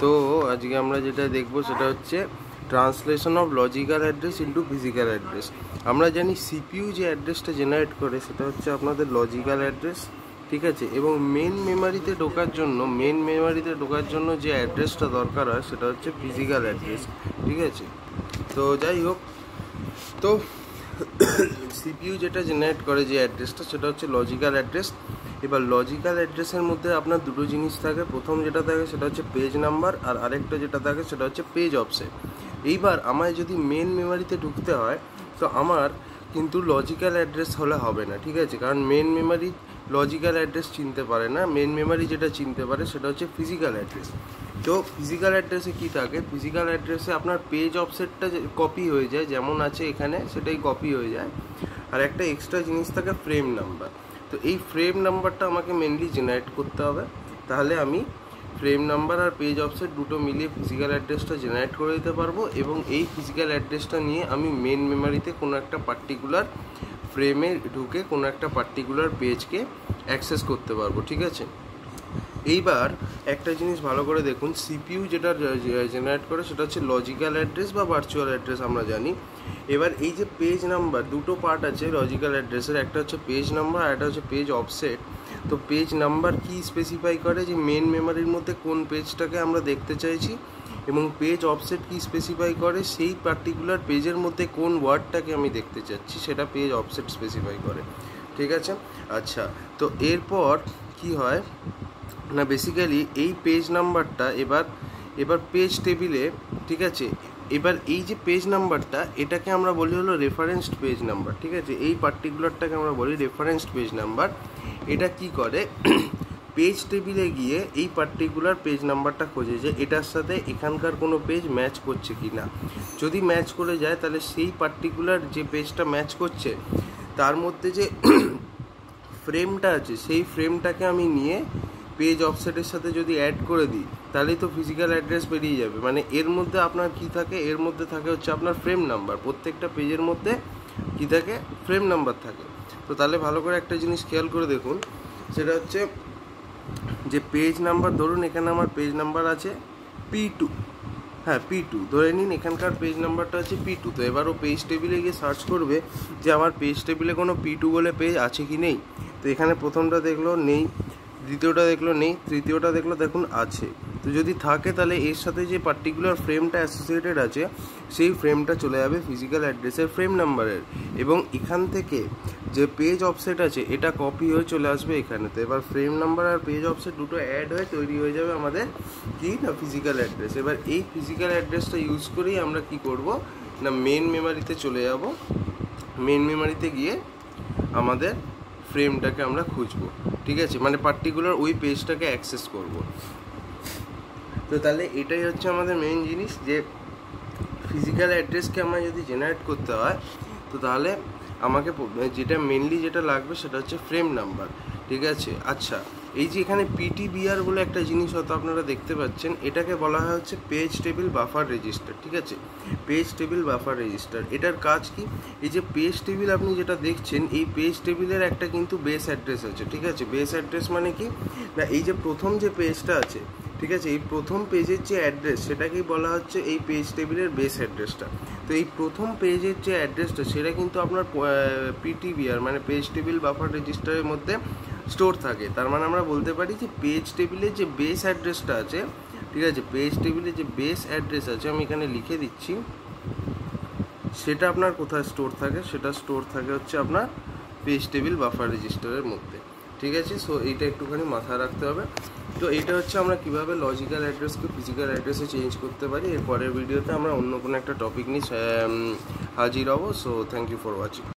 তো আজকে আমরা যেটা দেখব সেটা হচ্ছে translation of logical address into physical address. আমরা জানি সিপিইউ যে অ্যাড্রেসটা জেনারেট করে সেটা হচ্ছে আপনাদের লজিক্যাল অ্যাড্রেস, ঠিক আছে। এবং মেন মেমোরিতে ঢোকার জন্য যে অ্যাড্রেসটা দরকার হয় সেটা হচ্ছে ফিজিক্যাল অ্যাড্রেস, ঠিক আছে। তো যাই হোক, তো সিপিইউ যেটা জেনারেট করে যে অ্যাড্রেসটা সেটা হচ্ছে লজিক্যাল অ্যাড্রেস। এবার লজিক্যাল অ্যাড্রেসের মধ্যে আপনার দুটো জিনিস থাকে। প্রথম যেটা থাকে সেটা হচ্ছে পেজ নাম্বার, আর আরেকটা যেটা থাকে সেটা হচ্ছে পেজ অফসেট। এইবার আমায় যদি মেন মেমোরিতে ঢুকতে হয় তো আমার কিন্তু লজিক্যাল অ্যাড্রেস হলে হবে না, ঠিক আছে। কারণ মেন মেমোরি লজিক্যাল অ্যাড্রেস চিনতে পারে না, মেন মেমোরি যেটা চিনতে পারে সেটা হচ্ছে ফিজিক্যাল অ্যাড্রেস। তো ফিজিক্যাল অ্যাড্রেসে কী থাকে, ফিজিক্যাল অ্যাড্রেসে আপনার পেজ অফসেটটা কপি হয়ে যায়, যেমন আছে এখানে সেটাই কপি হয়ে যায়। আর একটা এক্সট্রা জিনিস থাকে ফ্রেম নাম্বার। তো এই ফ্রেম নাম্বারটা আমাকে মেনলি জেনারেট করতে হবে, তাহলে আমি ফ্রেম নাম্বার আর পেজ অফসেট দুটো মিলিয়ে ফিজিক্যাল অ্যাড্রেসটা জেনারেট করে দিতে পারবো। এবং এই ফিজিক্যাল অ্যাড্রেসটা নিয়ে আমি মেন মেমোরিতে কোনো একটা পার্টিকুলার ফ্রেমে ঢুকে কোনো একটা পার্টিকুলার পেজকে অ্যাক্সেস করতে পারবো, ঠিক আছে। এইবার একটা জিনিস ভালো করে দেখুন, সিপিইউ যেটা জেনারেট করে সেটা হচ্ছে লজিক্যাল অ্যাড্রেস বা ভার্চুয়াল অ্যাড্রেস আমরা জানি। এবার এই যে পেজ নাম্বার, দুটো পার্ট আছে লজিক্যাল অ্যাড্রেসের, একটা হচ্ছে পেজ নাম্বার আর একটা হচ্ছে পেজ অফসেট। তো পেজ নাম্বার কি স্পেসিফাই করে যে মেন মেমোরির মধ্যে কোন পেজটাকে আমরা দেখতে চাইছি, এবং পেজ অফসেট কি স্পেসিফাই করে সেই পার্টিকুলার পেজের মধ্যে কোন ওয়ার্ডটাকে আমি দেখতে চাচ্ছি সেটা পেজ অফসেট স্পেসিফাই করে, ঠিক আছে। আচ্ছা, তো এরপর কি হয় না, বেসিক্যালি এই পেজ নাম্বারটা এবার পেজ টেবিলে, ঠিক আছে। এবার এই যে পেজ নাম্বারটা এটাকে আমরা বলি হলো রেফারেন্সড পেজ নাম্বার, ঠিক আছে। এই পার্টিকুলারটাকে আমরা বলি রেফারেন্সড পেজ নাম্বার। এটা কি করে, পেজ টেবিলে গিয়ে এই পার্টিকুলার পেজ নাম্বারটা খোঁজে যে এটার সাথে এখানকার কোনো পেজ ম্যাচ করছে কি না। যদি ম্যাচ করে যায় তাহলে সেই পার্টিকুলার যে পেজটা ম্যাচ করছে তার মধ্যে যে ফ্রেমটা আছে সেই ফ্রেমটাকে আমি নিয়ে পেজ অফসেটের সাথে যদি অ্যাড করে দিই তাহলেই তো ফিজিক্যাল অ্যাড্রেস বেরিয়ে যাবে। মানে এর মধ্যে আপনার কি থাকে, এর মধ্যে থাকে হচ্ছে আপনার ফ্রেম নাম্বার। প্রত্যেকটা পেজের মধ্যে কি থাকে, ফ্রেম নাম্বার থাকে। তো তাহলে ভালো করে একটা জিনিস খেয়াল করে দেখুন, সেটা হচ্ছে যে পেজ নাম্বার, ধরুন এখানে আমার পেজ নাম্বার আছে P2, হ্যাঁ P2 ধরে নিন, এখানকার পেজ নাম্বারটা আছে P2। তো এবার ও পেজ টেবিলে গিয়ে সার্চ করবে যে আমার পেজ টেবিলে কোনো P2 বলে পেজ আছে কি নেই। তো এখানে প্রথমটা দেখলো নেই, দ্বিতীয়টা দেখলো নেই, তৃতীয়টা দেখলো দেখুন আছে। তো যদি থাকে তাহলে এর সাথে যে পার্টিকুলার ফ্রেমটা অ্যাসোসিয়েটেড আছে সেই ফ্রেমটা চলে যাবে ফিজিক্যাল অ্যাড্রেসের ফ্রেম নাম্বারের, এবং এখান থেকে যে পেজ অফসেট আছে এটা কপি হয়ে চলে আসবে এখানে। তো এবার ফ্রেম নাম্বার আর পেজ অফসেট দুটো অ্যাড হয়ে তৈরি হয়ে যাবে আমাদের কি না ফিজিক্যাল অ্যাড্রেস। এবার এই ফিজিক্যাল অ্যাড্রেসটা ইউজ করেই আমরা কি করব না মেন মেমোরিতে চলে যাব। মেন মেমোরিতে গিয়ে আমাদের ফ্রেমটাকে আমরা খুঁজবো, ঠিক আছে, মানে পার্টিকুলার ওই পেজটাকে অ্যাক্সেস করব। তো তাহলে এটাই হচ্ছে আমাদের মেইন জিনিস, যে ফিজিক্যাল অ্যাড্রেসকে আমার যদি জেনারেট করতে হয় তো তাহলে আমাকে যেটা মেনলি যেটা লাগবে সেটা হচ্ছে ফ্রেম নাম্বার, ঠিক আছে। আচ্ছা, এই যে এখানে PTBR বলে একটা জিনিস হয়তো আপনারা দেখতে পাচ্ছেন, এটাকে বলা হয় হচ্ছে পেজ টেবিল বাফার রেজিস্টার, ঠিক আছে। পেজ টেবিল বাফার রেজিস্টার, এটার কাজ কি, এই যে পেজ টেবিল আপনি যেটা দেখছেন এই পেজ টেবিলের একটা কিন্তু বেস অ্যাড্রেস আছে, ঠিক আছে। বেস অ্যাড্রেস মানে কি না, এই যে প্রথম যে পেজটা আছে, ঠিক আছে, এই প্রথম পেজের যে অ্যাড্রেস সেটাকেই বলা হচ্ছে এই পেজ টেবিলের বেস অ্যাড্রেসটা। তো এই প্রথম পেজের যে অ্যাড্রেসটা সেটা কিন্তু আপনার PTBR মানে পেজ টেবিল বাফার রেজিস্টারের মধ্যে স্টোর থাকে। তার মানে আমরা বলতে পারি যে পেজ টেবিলের যে বেস অ্যাড্রেসটা আছে, ঠিক আছে, পেজ টেবিলে যে বেস অ্যাড্রেস আছে আমি এখানে লিখে দিচ্ছি, সেটা আপনার কোথায় স্টোর থাকে, সেটা স্টোর থাকে হচ্ছে আপনার পেজ টেবিল বাফার রেজিস্টারের মধ্যে, ঠিক আছে। সো এইটা একটুখানি মাথায় রাখতে হবে। তো এইটা হচ্ছে আমরা কীভাবে লজিক্যাল অ্যাড্রেসকে ফিজিক্যাল অ্যাড্রেসে চেঞ্জ করতে পারি। এর পরের ভিডিওতে আমরা অন্য কোনো একটা টপিক নিয়ে হাজির হব। So thank you for watching.